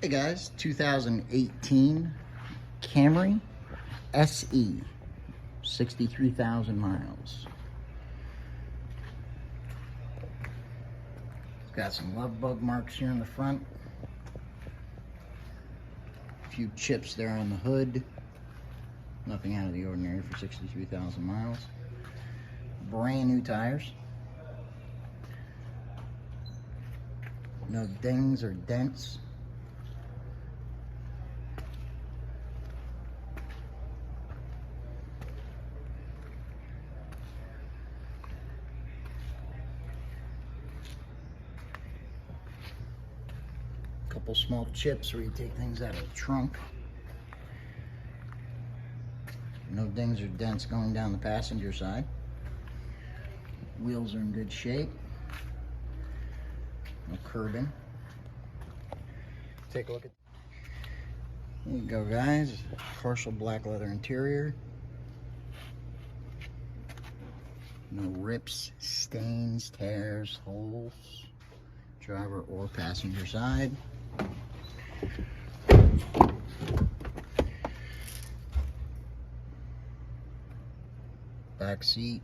Hey guys, 2018 Camry SE, 63,000 miles. It's got some love bug marks here in the front. A few chips there on the hood. Nothing out of the ordinary for 63,000 miles. Brand new tires. No dings or dents. Couple small chips where you take things out of the trunk. No dings or dents going down the passenger side. Wheels are in good shape. No curbing. Take a look at. There you go, guys. Partial black leather interior. No rips, stains, tears, holes. Driver or passenger side. Back seat.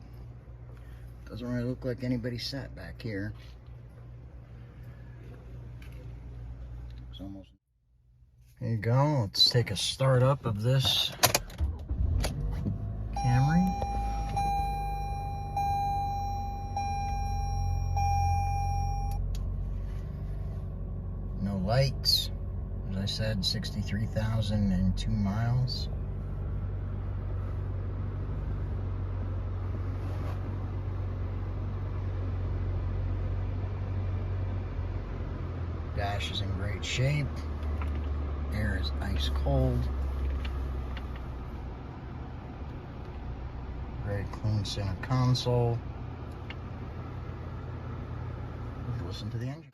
Doesn't really look like anybody sat back here. It's almost. There you go. Let's take a start up of this Camry. No lights. As I said, 63,002 miles. Dash is in great shape. Air is ice cold. Very clean center console. Let's listen to the engine.